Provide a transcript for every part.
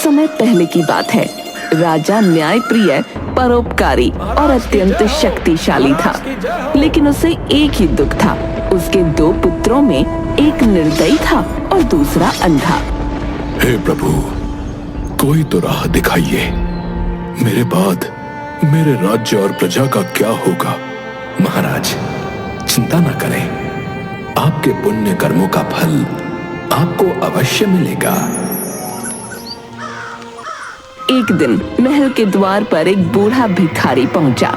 समय पहले की बात है। राजा न्यायप्रिय, परोपकारी और अत्यंत शक्तिशाली था, लेकिन उसे एक ही दुख था। उसके 2 पुत्रों में एक निर्दयी था और दूसरा अंधा। हे प्रभु, कोई तो राह दिखाइए। मेरे बाद मेरे राज्य और प्रजा का क्या होगा? महाराज, चिंता न करें, आपके पुण्य कर्मों का फल आपको अवश्य मिलेगा। एक दिन महल के द्वार पर एक बूढ़ा भिखारी पहुंचा।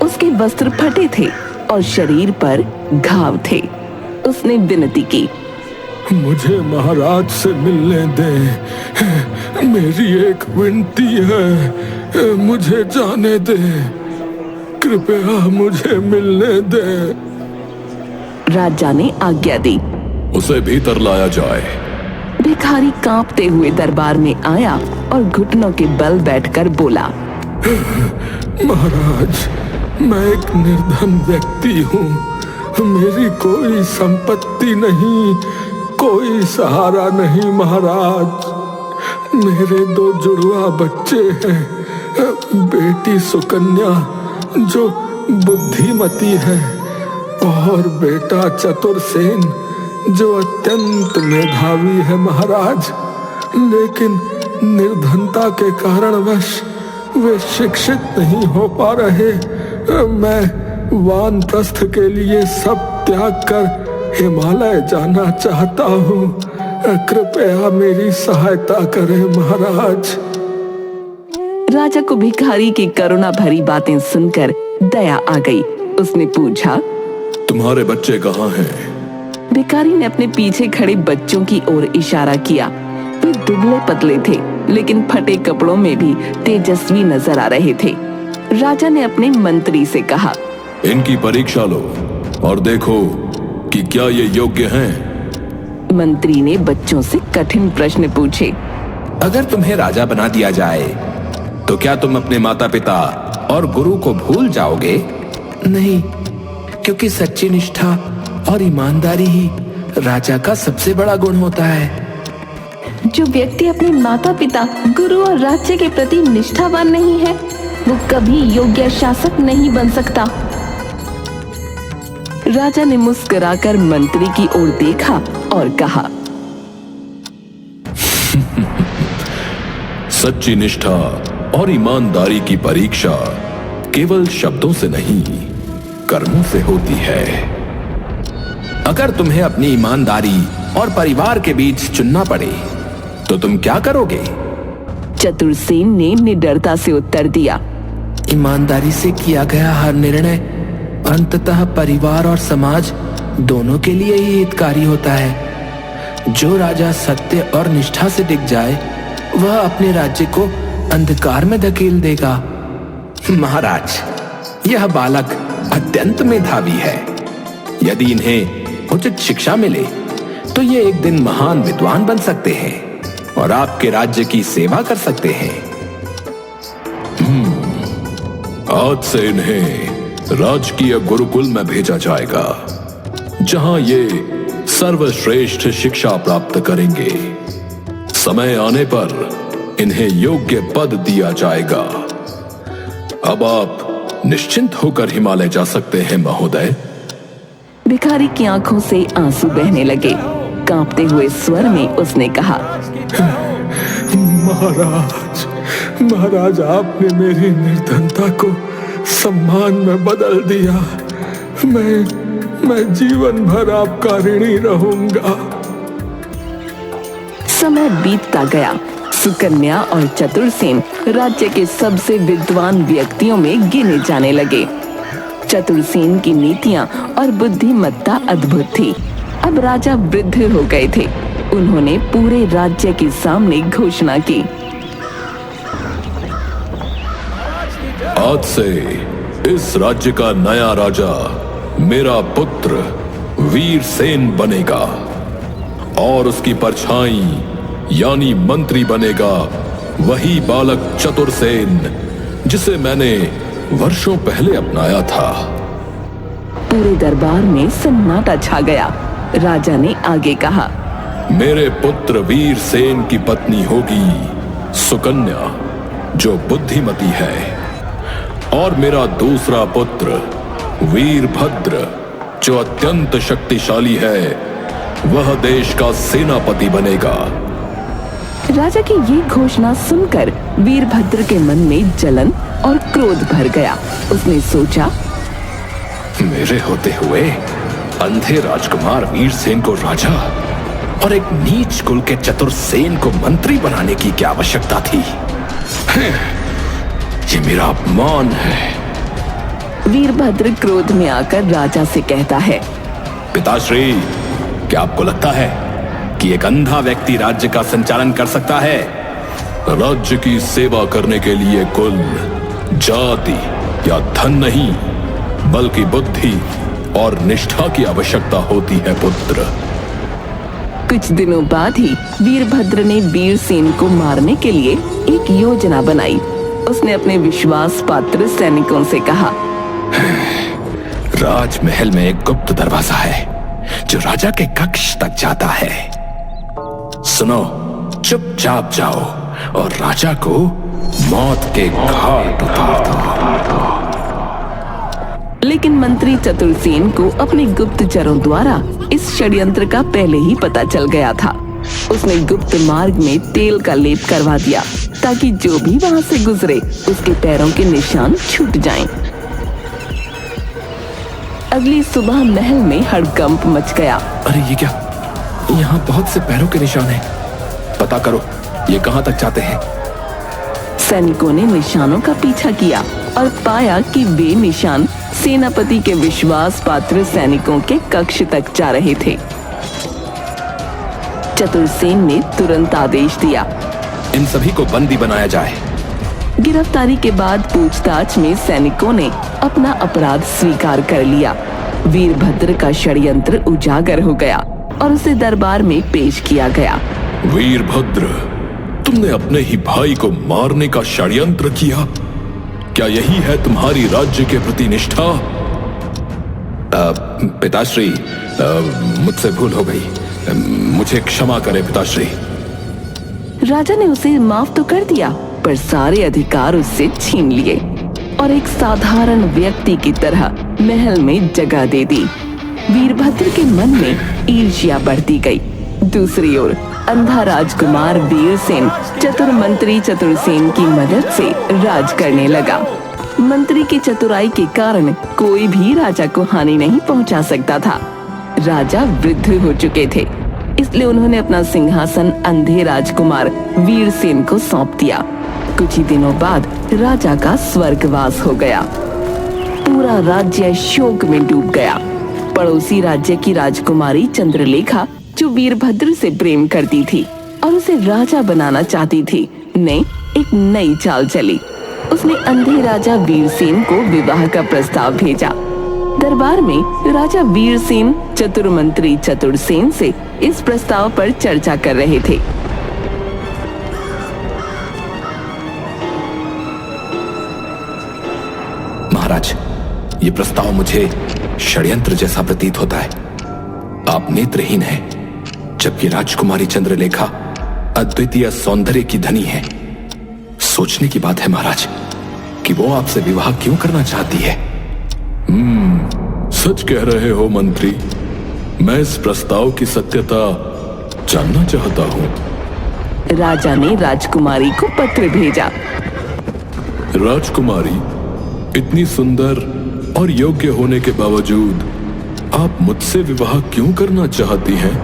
उसके वस्त्र फटे थे और शरीर पर घाव थे। उसने विनती की, मुझे महाराज से मिलने दें। मेरी एक विनती है, मुझे जाने दें। कृपया मुझे मिलने दें। राजा ने आज्ञा दी। उसे भीतर लाया जाए। भिखारी कांपते हुए दरबार में आया और घुटनों के बल बैठकर बोला, महाराज, मैं एक निर्धन व्यक्ति हूँ। मेरी कोई संपत्ति नहीं, कोई सहारा नहीं महाराज। मेरे 2 जुड़वा बच्चे हैं, बेटी सुकन्या जो बुद्धिमती है और बेटा चतुरसेन जो अत्यंत मेधावी है महाराज। लेकिन निर्धनता के कारणवश वे शिक्षित नहीं हो पा रहे। मैं वानप्रस्थ के लिए सब त्याग कर हिमालय जाना चाहता हूँ। कृपया मेरी सहायता करें महाराज। राजा को भिखारी की करुणा भरी बातें सुनकर दया आ गई। उसने पूछा, तुम्हारे बच्चे कहाँ हैं? भिखारी ने अपने पीछे खड़े बच्चों की ओर इशारा किया। वे दुबले पतले थे, लेकिन फटे कपड़ों में भी तेजस्वी नजर आ रहे थे। राजा ने अपने मंत्री से कहा, इनकी परीक्षा लो और देखो कि क्या ये योग्य हैं। मंत्री ने बच्चों से कठिन प्रश्न पूछे। अगर तुम्हें राजा बना दिया जाए तो क्या तुम अपने माता पिता और गुरु को भूल जाओगे? नहीं, क्योंकि सच्ची निष्ठा और ईमानदारी ही राजा का सबसे बड़ा गुण होता है। जो व्यक्ति अपने माता पिता, गुरु और राज्य के प्रति निष्ठावान नहीं है, वो कभी योग्य शासक नहीं बन सकता। राजा ने मुस्कुराकर मंत्री की ओर देखा और कहा, सच्ची निष्ठा और ईमानदारी की परीक्षा केवल शब्दों से नहीं, कर्मों से होती है। अगर तुम्हें अपनी ईमानदारी और परिवार के बीच चुनना पड़े तो तुम क्या करोगे? चतुरसेन ने निडरता से उत्तर दिया, ईमानदारी से किया गया हर निर्णय अंततः परिवार और समाज दोनों के लिए ही हितकारी होता है। जो राजा सत्य और निष्ठा से टिक जाए वह अपने राज्य को अंधकार में धकेल देगा। महाराज, यह बालक अत्यंत मेधावी है। यदि इन्हें उचित शिक्षा मिले तो ये एक दिन महान विद्वान बन सकते हैं और आपके राज्य की सेवा कर सकते हैं। आज से इन्हें राजकीय गुरुकुल में भेजा जाएगा, जहां ये सर्वश्रेष्ठ शिक्षा प्राप्त करेंगे। समय आने पर इन्हें योग्य पद दिया जाएगा। अब आप निश्चिंत होकर हिमालय जा सकते हैं महोदय। भिखारी की आंखों से आंसू बहने लगे। कांपते हुए स्वर में उसने कहा, महाराज, महाराज, आपने मेरी निर्धनता को सम्मान में बदल दिया। मैं जीवन भर आपका ऋणी रहूंगा। समय बीतता गया। सुकन्या और चतुरसेन राज्य के सबसे विद्वान व्यक्तियों में गिने जाने लगे। चतुरसेन की नीतियां और बुद्धिमत्ता अद्भुत थी। अब राजा वृद्ध हो गए थे। उन्होंने पूरे राज्य के सामने घोषणा की, आज से इस राज्य का नया राजा मेरा पुत्र वीरसेन बनेगा और उसकी परछाई यानी मंत्री बनेगा वही बालक चतुरसेन जिसे मैंने वर्षों पहले अपनाया था। पूरे दरबार में सन्नाटा छा गया। राजा ने आगे कहा, मेरे पुत्र वीरसेन की पत्नी होगी सुकन्या जो बुद्धिमती है, और मेरा दूसरा पुत्र वीरभद्र जो अत्यंत शक्तिशाली है, वह देश का सेनापति बनेगा। राजा की ये घोषणा सुनकर वीरभद्र के मन में जलन और क्रोध भर गया। उसने सोचा, मेरे होते हुए अंधे राजकुमार वीरसेन को राजा और एक नीच कुल के चतुरसेन को मंत्री बनाने की क्या आवश्यकता थी? ये मेरा अपमान है। वीरभद्र क्रोध में आकर राजा से कहता है, पिताश्री, क्या आपको लगता है कि एक अंधा व्यक्ति राज्य का संचालन कर सकता है? राज्य की सेवा करने के लिए कुल, जाति या धन नहीं, बल्कि बुद्धि और निष्ठा की आवश्यकता होती है पुत्र। कुछ दिनों बाद ही वीरभद्र ने वीरसेन को मारने के लिए एक योजना बनाई। उसने अपने विश्वास पात्र सैनिकों से कहा, राजमहल में एक गुप्त दरवाजा है जो राजा के कक्ष तक जाता है। सुनो, चुपचाप जाओ और राजा को मौत के घाट उतार दो। लेकिन मंत्री चतुरसेन को अपने गुप्तचरों द्वारा इस षड्यंत्र का पहले ही पता चल गया था। उसने गुप्त मार्ग में तेल का लेप करवा दिया ताकि जो भी वहां से गुजरे उसके पैरों के निशान छूट जाएं। अगली सुबह महल में हड़कंप मच गया। अरे ये क्या? यहाँ बहुत से पैरों के निशान हैं। पता करो ये कहाँ तक जाते हैं। सैनिकों ने निशानों का पीछा किया और पाया कि वे निशान सेनापति के विश्वास पात्र सैनिकों के कक्ष तक जा रहे थे। चतुरसेन ने तुरंत आदेश दिया, इन सभी को बंदी बनाया जाए। गिरफ्तारी के बाद पूछताछ में सैनिकों ने अपना अपराध स्वीकार कर लिया। वीरभद्र का षड्यंत्र उजागर हो गया और उसे दरबार में पेश किया गया। वीरभद्र, तुमने अपने ही भाई को मारने का षड्यंत्र किया। क्या यही है तुम्हारी राज्य के प्रति निष्ठा? पिताश्री, मुझसे भूल हो गई, मुझे क्षमा करें पिताश्री। राजा ने उसे माफ तो कर दिया, पर सारे अधिकार उससे छीन लिए और एक साधारण व्यक्ति की तरह महल में जगह दे दी। वीरभद्र के मन में ईर्ष्या बढ़ती गई। दूसरी ओर अंधा राजकुमार वीरसेन चतुर मंत्री चतुरसेन की मदद से राज करने लगा। मंत्री की चतुराई के कारण कोई भी राजा को हानि नहीं पहुंचा सकता था। राजा वृद्ध हो चुके थे, इसलिए उन्होंने अपना सिंहासन अंधे राजकुमार वीरसेन को सौंप दिया। कुछ ही दिनों बाद राजा का स्वर्गवास हो गया। पूरा राज्य शोक में डूब गया। पड़ोसी राज्य की राजकुमारी चंद्रलेखा, जो वीरभद्र से प्रेम करती थी और उसे राजा बनाना चाहती थी, ने एक नई चाल चली। उसने अंधे राजा वीरसेन को विवाह का प्रस्ताव भेजा। दरबार में राजा वीरसेन चतुर मंत्री चतुरसेन से इस प्रस्ताव पर चर्चा कर रहे थे। महाराज, ये प्रस्ताव मुझे षड्यंत्र जैसा प्रतीत होता है। आप नेत्रहीन हैं, जबकि राजकुमारी चंद्रलेखा अद्वितीय सौंदर्य की धनी है। सोचने की बात है महाराज कि वो आपसे विवाह क्यों करना चाहती है। सच कह रहे हो मंत्री। मैं इस प्रस्ताव की सत्यता जानना चाहता हूँ। राजा ने राजकुमारी को पत्र भेजा। राजकुमारी, इतनी सुंदर और योग्य होने के बावजूद आप मुझसे विवाह क्यों करना चाहती हैं?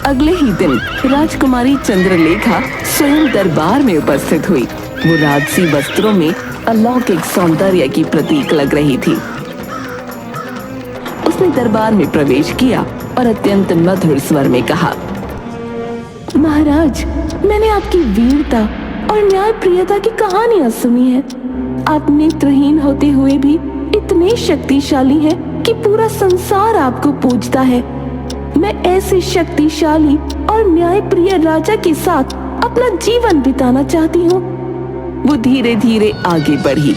अगले ही दिन राजकुमारी चंद्रलेखा स्वयं दरबार में उपस्थित हुई। वो राजसी वस्त्रों में अलौकिक सौंदर्य की प्रतीक लग रही थी। उसने दरबार में प्रवेश किया और अत्यंत मधुर स्वर में कहा, महाराज, मैंने आपकी वीरता और न्यायप्रियता की कहानियां सुनी है। आप नेत्रहीन होते हुए भी इतने शक्तिशाली हैं कि पूरा संसार आपको पूजता है। मैं ऐसे शक्तिशाली और न्यायप्रिय राजा के साथ अपना जीवन बिताना चाहती हूँ। वो धीरे धीरे आगे बढ़ी,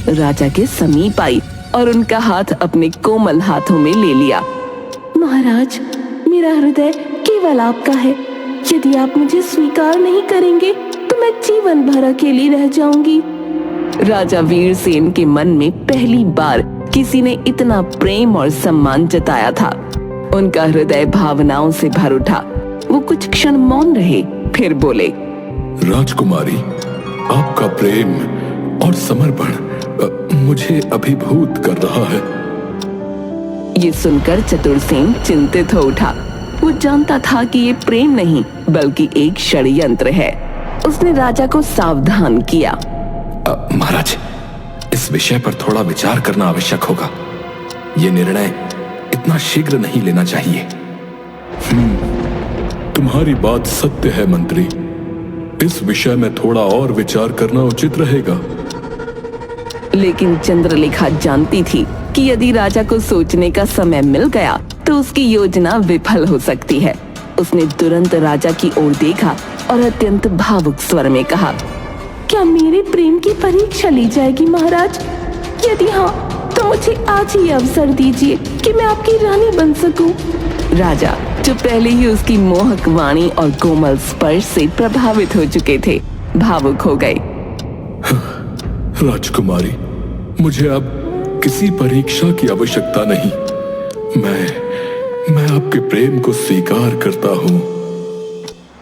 राजा के समीप आई और उनका हाथ अपने कोमल हाथों में ले लिया। महाराज, मेरा हृदय केवल आपका है। यदि आप मुझे स्वीकार नहीं करेंगे तो मैं जीवन भर अकेली रह जाऊंगी। राजा वीरसेन के मन में पहली बार किसी ने इतना प्रेम और सम्मान जताया था। उनका हृदय भावनाओं से भर उठा। वो कुछ क्षण मौन रहे, फिर बोले, राजकुमारी, आपका प्रेम और समर्पण मुझे अभिभूत कर रहा है। ये सुनकर चतुरसेन चिंतित हो उठा। वो जानता था कि ये प्रेम नहीं बल्कि एक षड्यंत्र है। उसने राजा को सावधान किया। महाराज, इस विषय पर थोड़ा विचार करना आवश्यक होगा। ये निर्णय इतना शीघ्र नहीं लेना चाहिए। तुम्हारी बात सत्य है मंत्री। इस विषय में थोड़ा और विचार करना उचित रहेगा। लेकिन चंद्रलेखा जानती थी कि यदि राजा को सोचने का समय मिल गया तो उसकी योजना विफल हो सकती है। उसने तुरंत राजा की ओर देखा और अत्यंत भावुक स्वर में कहा, क्या मेरे प्रेम की परीक्षा ली जाएगी महाराज? यदि हाँ तो मुझे आज ही अवसर दीजिए कि मैं आपकी रानी बन सकूं। राजा, जो पहले ही उसकी मोहक वाणी और कोमल स्पर्श से प्रभावित हो चुके थे, भावुक हो गए। राजकुमारी, मुझे अब किसी परीक्षा की आवश्यकता नहीं। मैं आपके प्रेम को स्वीकार करता हूँ।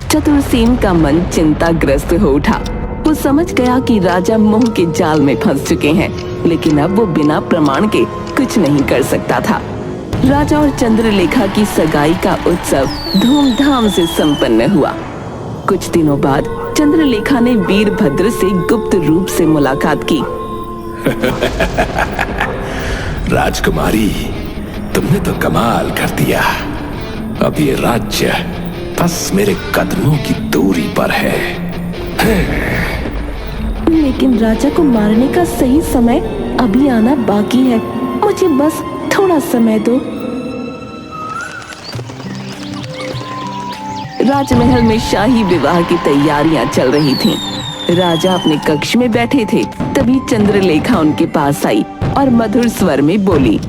चतुरसेन का मन चिंताग्रस्त हो उठा। वो समझ गया कि राजा मोह के जाल में फंस चुके हैं, लेकिन अब वो बिना प्रमाण के कुछ नहीं कर सकता था। राजा और चंद्रलेखा की सगाई का उत्सव धूमधाम से संपन्न हुआ। कुछ दिनों बाद चंद्रलेखा ने वीरभद्र से गुप्त रूप से मुलाकात की। राजकुमारी, तुमने तो कमाल कर दिया। अब ये राज्य बस मेरे कदमों की दूरी पर है। लेकिन राजा को मारने का सही समय अभी आना बाकी है। मुझे बस थोड़ा समय दो। राजमहल में शाही विवाह की तैयारियां चल रही थीं। राजा अपने कक्ष में बैठे थे, तभी चंद्रलेखा उनके पास आई और मधुर स्वर में बोली,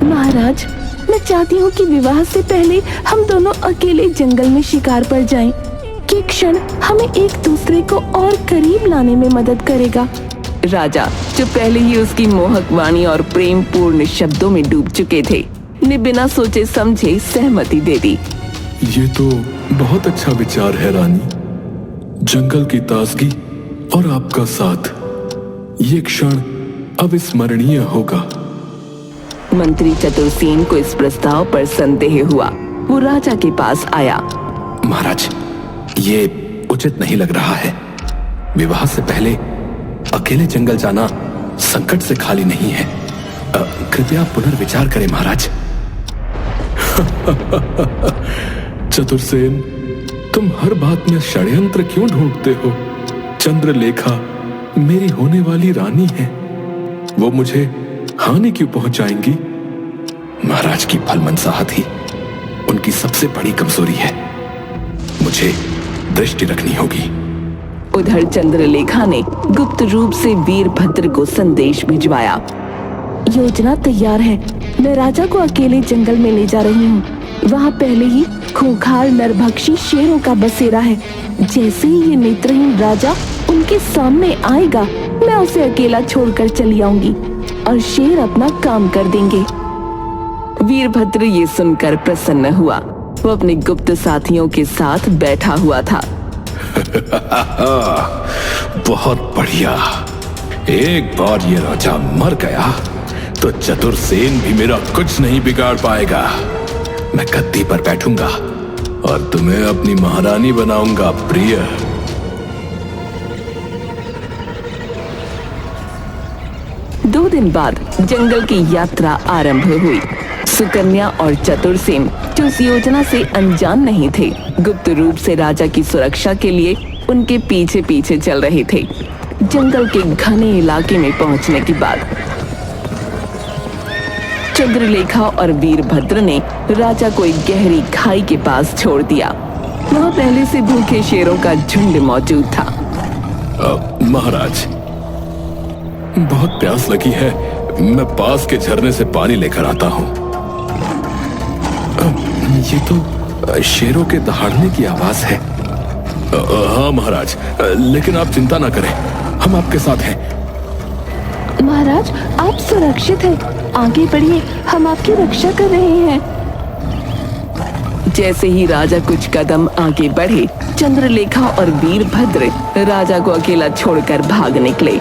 महाराज, मैं चाहती हूँ कि विवाह से पहले हम दोनों अकेले जंगल में शिकार पर जाएं। ये क्षण हमें एक दूसरे को और करीब लाने में मदद करेगा। राजा, जो पहले ही उसकी मोहक वाणी और प्रेम पूर्ण शब्दों में डूब चुके थे, ने बिना सोचे समझे सहमति दे दी। ये तो बहुत अच्छा विचार है रानी। जंगल की ताजगी और आपका साथ, ये क्षण अविस्मरणीय होगा। मंत्री चतुरसेन को इस प्रस्ताव पर संदेह हुआ। वो राजा के पास आया। महाराज, ये उचित नहीं लग रहा है। विवाह से पहले अकेले जंगल जाना संकट से खाली नहीं है। कृपया पुनर्विचार करें महाराज। चतुरसेन, तुम हर बात में षड्यंत्र क्यों ढूंढते हो? चंद्रलेखा मेरी होने वाली रानी है। वो मुझे हानि क्यों पहुंचाएंगी? महाराज की भलमनसाहत ही उनकी सबसे बड़ी कमजोरी है। मुझे दृष्टि रखनी होगी। उधर चंद्रलेखा ने गुप्त रूप से वीरभद्र को संदेश भिजवाया। योजना तैयार है। मैं राजा को अकेले जंगल में ले जा रही हूँ। वहाँ पहले ही खूंखार नरभक्षी शेरों का बसेरा है। जैसे ही ये नेत्रहीन राजा उनके सामने आएगा, मैं उसे अकेला छोड़कर चली आऊंगी और शेर अपना काम कर देंगे। वीरभद्र ये सुनकर प्रसन्न हुआ। वो अपने गुप्त साथियों के साथ बैठा हुआ था। बहुत बढ़िया। एक बार ये राजा मर गया तो चतुरसेन भी मेरा कुछ नहीं बिगाड़ पाएगा। मैं गद्दी पर बैठूंगा और तुम्हें अपनी महारानी बनाऊंगा प्रिय। दो दिन बाद जंगल की यात्रा आरंभ हुई। सुकन्या और चतुरसेन, जो इस योजना से अनजान नहीं थे, गुप्त रूप से राजा की सुरक्षा के लिए उनके पीछे पीछे चल रहे थे। जंगल के घने इलाके में पहुंचने के बाद चंद्रलेखा और वीरभद्र ने राजा को एक गहरी खाई के पास छोड़ दिया। वहां पहले से भूखे शेरों का झुंड मौजूद था। महाराज, बहुत प्यास लगी है। मैं पास के झरने से पानी लेकर आता हूँ। ये तो शेरों के दहाड़ने की आवाज है। हाँ महाराज, लेकिन आप चिंता ना करें, हम आपके साथ हैं। महाराज, आप सुरक्षित हैं। आगे बढ़िए, हम आपकी रक्षा कर रहे हैं। जैसे ही राजा कुछ कदम आगे बढ़े, चंद्रलेखा और वीरभद्र राजा को अकेला छोड़कर भाग निकले।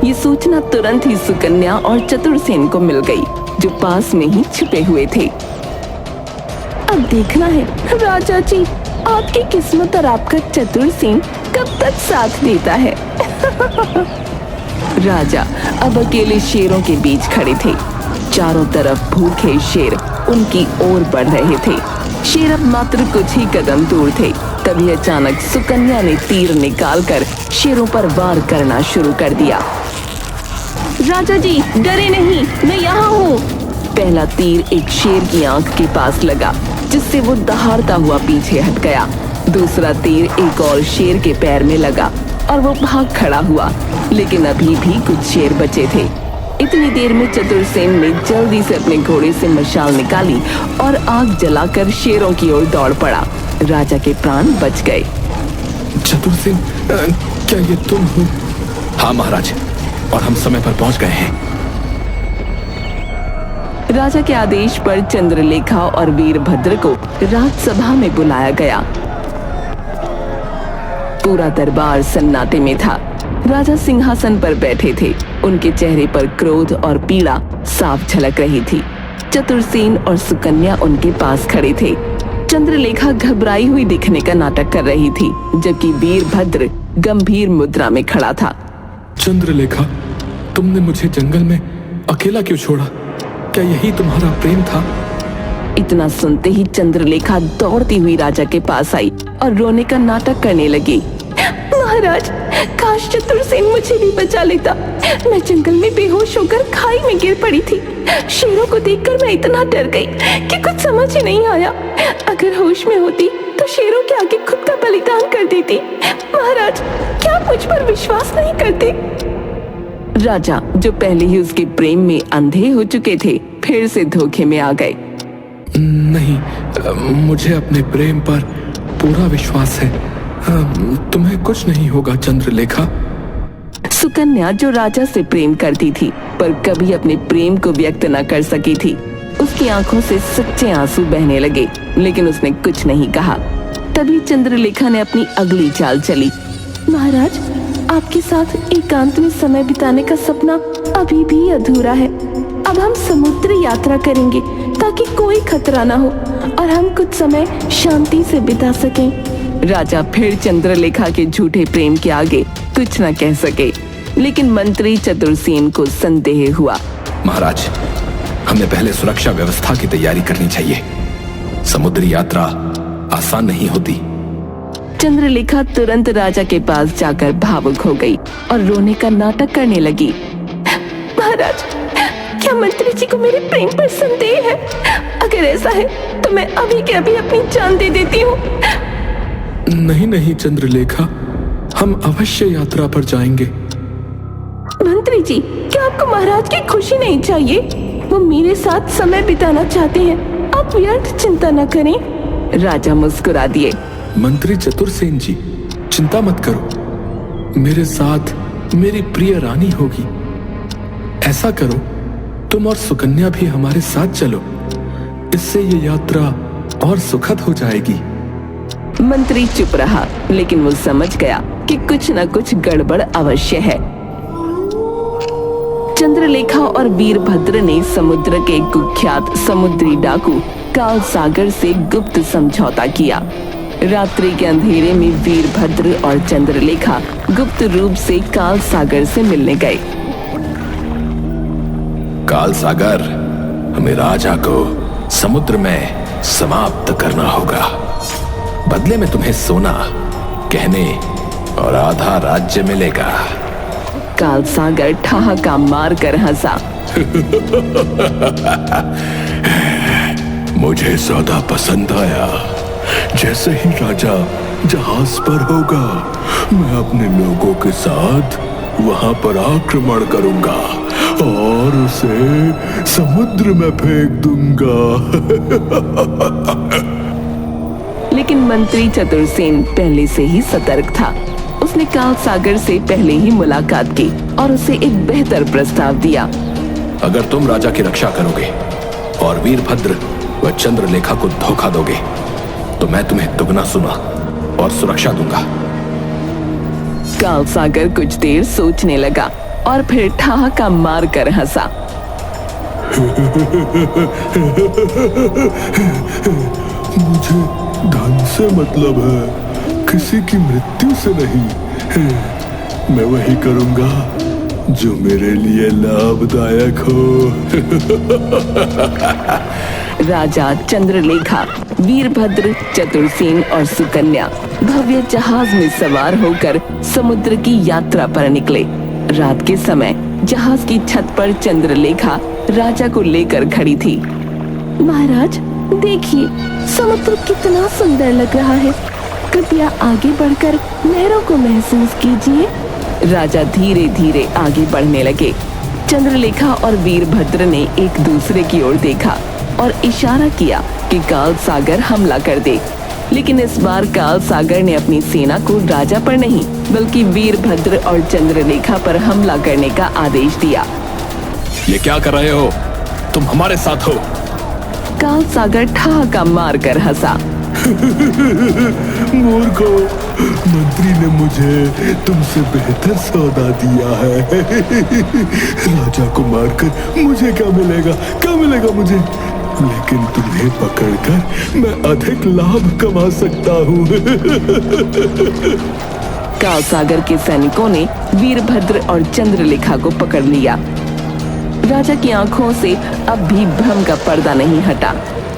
ये सूचना तुरंत ही सुकन्या और चतुरसेन को मिल गई, जो पास में ही छुपे हुए थे। अब देखना है राजा जी, आपकी किस्मत और आपका चतुरसेन कब तक साथ देता है। राजा अब अकेले शेरों के बीच खड़े थे। चारों तरफ भूखे शेर उनकी ओर बढ़ रहे थे। शेर अब मात्र कुछ ही कदम दूर थे। तभी अचानक सुकन्या ने तीर निकालकर शेरों पर वार करना शुरू कर दिया। राजा जी, डरे नहीं, मैं यहाँ हूँ। पहला तीर एक शेर की आंख के पास लगा, जिससे वो दहाड़ता हुआ पीछे हट गया। दूसरा तीर एक और शेर के पैर में लगा और वो भाग खड़ा हुआ, लेकिन अभी भी कुछ शेर बचे थे। इतनी देर में चतुरसेन ने जल्दी से अपने घोड़े से मशाल निकाली और आग जलाकर शेरों की ओर दौड़ पड़ा। राजा के प्राण बच गए। चतुरसेन, क्या ये तुम हो? हाँ महाराज, और हम समय पर पहुंच गए हैं। राजा के आदेश पर चंद्रलेखा और वीरभद्र को राजसभा में बुलाया गया। पूरा दरबार सन्नाटे में था। राजा सिंहासन पर बैठे थे। उनके चेहरे पर क्रोध और पीड़ा साफ झलक रही थी। चतुरसेन और सुकन्या उनके पास खड़े थे। चंद्रलेखा घबराई हुई दिखने का नाटक कर रही थी, जबकि वीरभद्र गंभीर मुद्रा में खड़ा था। चंद्रलेखा, तुमने मुझे जंगल में अकेला क्यों छोड़ा? क्या यही तुम्हारा प्रेम था? इतना सुनते ही चंद्रलेखा दौड़ती हुई राजा के पास आई और रोने का नाटक करने लगी। महाराज, काश चतुरसेन मुझे भी बचा लेता। मैं जंगल में बेहोश होकर खाई में गिर पड़ी थी। शेरों को देखकर मैं इतना डर गई कि कुछ समझ ही नहीं आया। अगर होश में होती तो शेरों के आगे खुद का बलिदान कर देती। महाराज, क्या आप मुझ पर विश्वास नहीं करते? राजा, जो पहले ही उसके प्रेम में अंधे हो चुके थे, फिर से धोखे में आ गए। नहीं, मुझे अपने प्रेम पर पूरा विश्वास है। तुम्हें कुछ नहीं होगा चंद्रलेखा। सुकन्या, जो राजा से प्रेम करती थी पर कभी अपने प्रेम को व्यक्त न कर सकी थी, उसकी आंखों से सच्चे आंसू बहने लगे, लेकिन उसने कुछ नहीं कहा। तभी चंद्रलेखा ने अपनी अगली चाल चली। महाराज, आपके साथ एकांत में समय बिताने का सपना अभी भी अधूरा है। अब हम समुद्र यात्रा करेंगे ताकि कोई खतरा ना हो और हम कुछ समय शांति से बिता सकें। राजा फिर चंद्रलेखा के झूठे प्रेम के आगे कुछ न कह सके, लेकिन मंत्री चतुरसेन को संदेह हुआ। महाराज, हमें पहले सुरक्षा व्यवस्था की तैयारी करनी चाहिए। समुद्री यात्रा आसान नहीं होती। चंद्रलेखा तुरंत राजा के पास जाकर भावुक हो गई और रोने का नाटक करने लगी। महाराज, क्या मंत्री जी को मेरे प्रेम पर संदेह है? अगर ऐसा है तो मैं अभी के अभी अपनी जान दे देती हूँ। नहीं नहीं चंद्रलेखा, हम अवश्य यात्रा पर जाएंगे। मंत्री जी, क्या आपको महाराज की खुशी नहीं चाहिए? वो मेरे साथ समय बिताना चाहते हैं। आप व्यर्थ चिंता न करें। राजा मुस्कुरा दिए। मंत्री चतुरसेन जी, चिंता मत करो। मेरे साथ मेरी प्रिय रानी होगी। ऐसा करो, तुम और सुकन्या भी हमारे साथ चलो। इससे ये यात्रा और सुखद हो जाएगी। मंत्री चुप रहा, लेकिन वो समझ गया कि कुछ न कुछ गड़बड़ अवश्य है। चंद्रलेखा और वीरभद्र ने समुद्र के कुख्यात समुद्री डाकू कालसागर से गुप्त समझौता किया। रात्रि के अंधेरे में वीरभद्र और चंद्रलेखा गुप्त रूप से कालसागर से मिलने गए। कालसागर, हमें राजा को समुद्र में समाप्त करना होगा। बदले में तुम्हें सोना, गहने और आधा राज्य मिलेगा। कालसागर ठहाका मार कर हंसा। मुझे सौदा पसंद आया। जैसे ही राजा जहाज पर होगा, मैं अपने लोगों के साथ वहां पर आक्रमण करूंगा और उसे समुद्र में फेंक दूंगा। लेकिन मंत्री चतुरसेन पहले से ही सतर्क था। उसने काल सागर से पहले ही मुलाकात की और उसे एक बेहतर प्रस्ताव दिया। अगर तुम राजा की रक्षा करोगे और वीरभद्र व चंद्रलेखा को धोखा दोगे तो मैं तुम्हें दुगना सुना और सुरक्षा दूंगा। काल सागर कुछ देर सोचने लगा और फिर ठहाका मार कर हंसा। मुझे धन से मतलब है, किसी की मृत्यु से नहीं। मैं वही करूंगा जो मेरे लिए लाभदायक हो। राजा, चंद्रलेखा, वीरभद्र, चतुरसेन और सुकन्या भव्य जहाज में सवार होकर समुद्र की यात्रा पर निकले। रात के समय जहाज की छत पर चंद्रलेखा राजा को लेकर खड़ी थी। महाराज, देखिए समुद्र कितना सुंदर लग रहा है। कृपया आगे बढ़कर लहरों को महसूस कीजिए। राजा धीरे धीरे आगे बढ़ने लगे। चंद्रलेखा और वीरभद्र ने एक दूसरे की ओर देखा और इशारा किया कि काल सागर हमला कर दे। लेकिन इस बार काल सागर ने अपनी सेना को राजा पर नहीं बल्कि वीरभद्र और चंद्रलेखा पर हमला करने का आदेश दिया। ये क्या कर रहे हो? तुम हमारे साथ हो। काल सागर ठहाका मार कर हंसा। मूर्खो, मंत्री ने मुझे तुमसे बेहतर सौदा दिया है। राजा को मारकर मुझे क्या मिलेगा? क्या मिलेगा मुझे? लेकिन तुम्हें पकड़कर मैं अधिक लाभ कमा सकता हूँ। काल सागर के सैनिकों ने वीरभद्र और चंद्रलेखा को पकड़ लिया। राजा की आंखों से अब भी भ्रम का पर्दा नहीं हटा।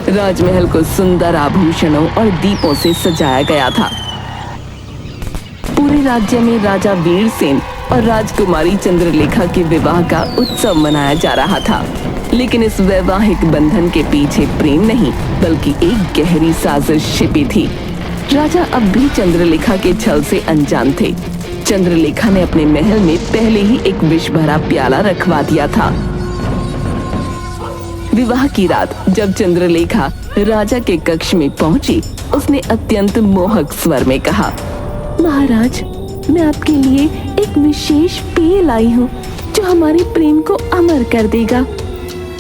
राजमहल को सुंदर आभूषणों और दीपों से सजाया गया था। पूरे राज्य में राजा वीरसेन और राजकुमारी चंद्रलेखा के विवाह का उत्सव मनाया जा रहा था। लेकिन इस वैवाहिक बंधन के पीछे प्रेम नहीं बल्कि एक गहरी साजिश छिपी थी। राजा अब भी चंद्रलेखा के छल से अनजान थे। चंद्रलेखा ने अपने महल में पहले ही एक विष भरा प्याला रखवा दिया था। विवाह की रात जब चंद्रलेखा राजा के कक्ष में पहुंची, उसने अत्यंत मोहक स्वर में कहा, महाराज, मैं आपके लिए एक विशेष पेय लाई हूँ जो हमारे प्रेम को अमर कर देगा।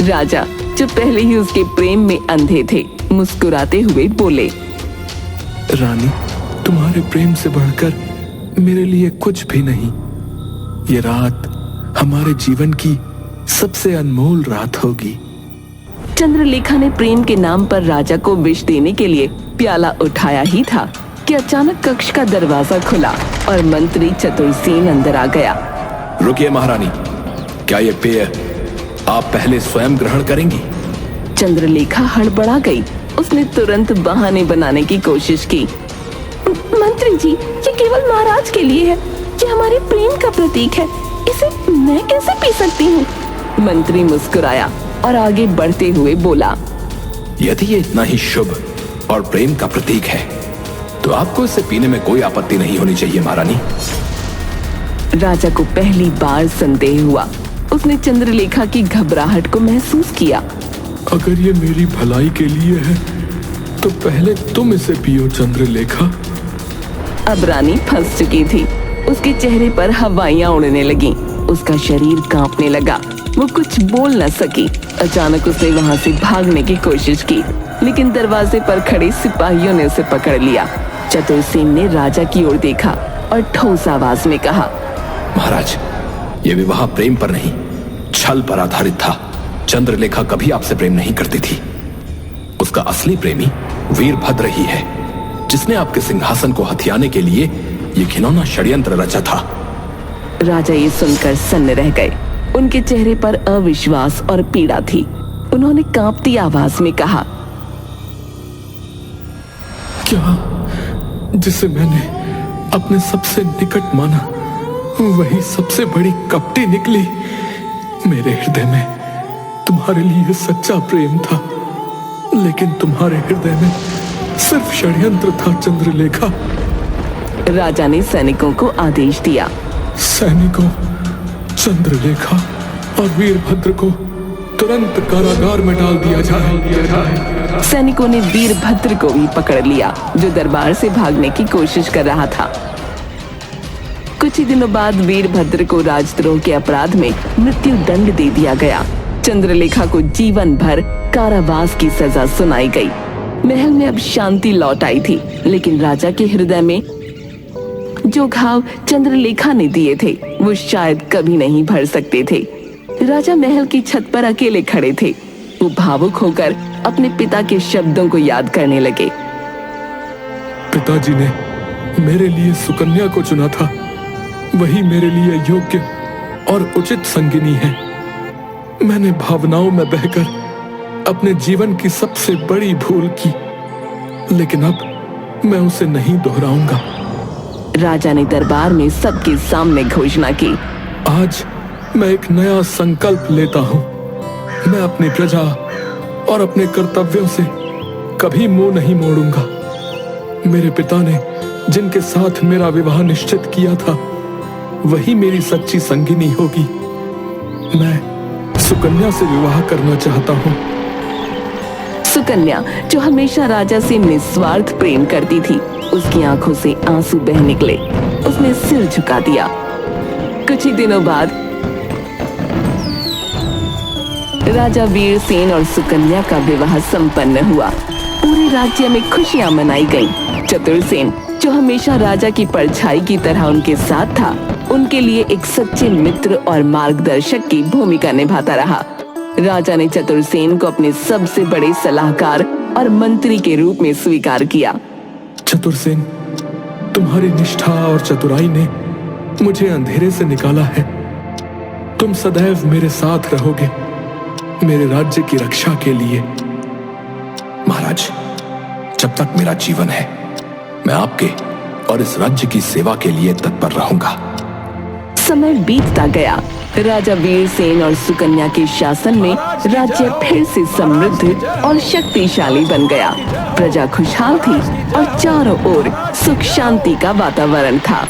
राजा, जो पहले ही उसके प्रेम में अंधे थे, मुस्कुराते हुए बोले, रानी, तुम्हारे प्रेम से बढ़कर मेरे लिए कुछ भी नहीं। ये रात हमारे जीवन की सबसे अनमोल रात होगी। चंद्रलेखा ने प्रेम के नाम पर राजा को विष देने के लिए प्याला उठाया ही था कि अचानक कक्ष का दरवाजा खुला और मंत्री चतुरसेन अंदर आ गया। रुकिए महारानी, क्या ये पेय आप पहले स्वयं ग्रहण करेंगी? चंद्रलेखा हड़बड़ा गई। उसने तुरंत बहाने बनाने की कोशिश की। मंत्री जी, ये केवल महाराज के लिए है। ये हमारे प्रेम का प्रतीक है। इसे मैं कैसे पी सकती हूँ? मंत्री मुस्कुराया और आगे बढ़ते हुए बोला, यदि ये इतना ही शुभ और प्रेम का प्रतीक है तो आपको इसे पीने में कोई आपत्ति नहीं होनी चाहिए महारानी। राजा को पहली बार संदेह हुआ। उसने चंद्रलेखा की घबराहट को महसूस किया। अगर ये मेरी भलाई के लिए है तो पहले तुम इसे पियो चंद्रलेखा। अब रानी फंस चुकी थी। उसके चेहरे पर हवाइयां उड़ने लगीं। उसका शरीर कांपने लगा। वो कुछ बोल न सकी। अचानक उसने वहां से भागने की कोशिश की, लेकिन दरवाजे पर खड़े सिपाहियों ने उसे पकड़ लिया। चतुरसेन ने राजा की ओर देखा और ठोस आवाज में कहा, महाराज, ये विवाह प्रेम पर नहीं, छल पर आधारित था। चंद्रलेखा कभी आपसे प्रेम नहीं करती थी। उसका असली प्रेमी वीरभद्र ही है, जिसने आपके सिंहासन को हथियाने के लिए ये घिनौना षड्यंत्र रचा था। राजा ये सुनकर सन्न रह गए। उनके चेहरे पर अविश्वास और पीड़ा थी। उन्होंने कांपती आवाज में कहा, क्या जिसे मैंने अपने सबसे निकट माना वही सबसे बड़ी कपटी निकली? मेरे हृदय में तुम्हारे लिए सच्चा प्रेम था, लेकिन तुम्हारे हृदय में सिर्फ षड्यंत्र था चंद्रलेखा। राजा ने सैनिकों को आदेश दिया, सैनिकों, चंद्रलेखा और वीरभद्र को तुरंत कारागार में डाल दिया जाए। सैनिकों ने वीरभद्र को भी पकड़ लिया, जो दरबार से भागने की कोशिश कर रहा था। कुछ ही दिनों बाद वीरभद्र को राजद्रोह के अपराध में मृत्यु दंड दे दिया गया। चंद्रलेखा को जीवन भर कारावास की सजा सुनाई गई। महल में अब शांति लौट आई थी, लेकिन राजा के हृदय में जो घाव चंद्रलेखा ने दिए थे वो शायद कभी नहीं भर सकते थे। राजा महल की छत पर अकेले खड़े थे। वो भावुक होकर अपने पिता के शब्दों को याद करने लगे। पिताजी ने मेरे लिए सुकन्या को चुना था, वही मेरे लिए योग्य और उचित संगिनी है। मैंने भावनाओं में बहकर अपने जीवन की सबसे बड़ी भूल की, लेकिन अब मैं उसे नहीं दोहराऊंगा। राजा ने दरबार में सबके सामने घोषणा की। आज मैं एक नया संकल्प लेता हूं। मैं अपनी प्रजा और अपने कर्तव्यों से कभी मुंह नहीं मोड़ूंगा। मेरे पिता ने जिनके साथ मेरा विवाह निश्चित किया था, वही मेरी सच्ची संगिनी होगी। मैं सुकन्या से विवाह करना चाहता हूं। सुकन्या, जो हमेशा राजा से निस्वार्थ प्रेम करती थी, उसकी आंखों से आंसू बह निकले। उसने सिर झुका दिया। कुछ ही दिनों बाद राजा वीरसेन और सुकन्या का विवाह संपन्न हुआ। पूरे राज्य में खुशियां मनाई गईं। चतुरसेन, जो हमेशा राजा की परछाई की तरह उनके साथ था, उनके लिए एक सच्चे मित्र और मार्गदर्शक की भूमिका निभाता रहा। राजा ने चतुरसेन को अपने सबसे बड़े सलाहकार और मंत्री के रूप में स्वीकार किया। चतुरसेन, तुम्हारी निष्ठा और चतुराई ने मुझे अंधेरे से निकाला है। तुम सदैव मेरे साथ रहोगे, मेरे राज्य की रक्षा के लिए। महाराज, जब तक मेरा जीवन है, मैं आपके और इस राज्य की सेवा के लिए तत्पर रहूंगा। समय बीतता गया। राजा वीरसेन और सुकन्या के शासन में राज्य फिर से समृद्ध और शक्तिशाली बन गया। प्रजा खुशहाल थी और चारों ओर सुख शांति का वातावरण था।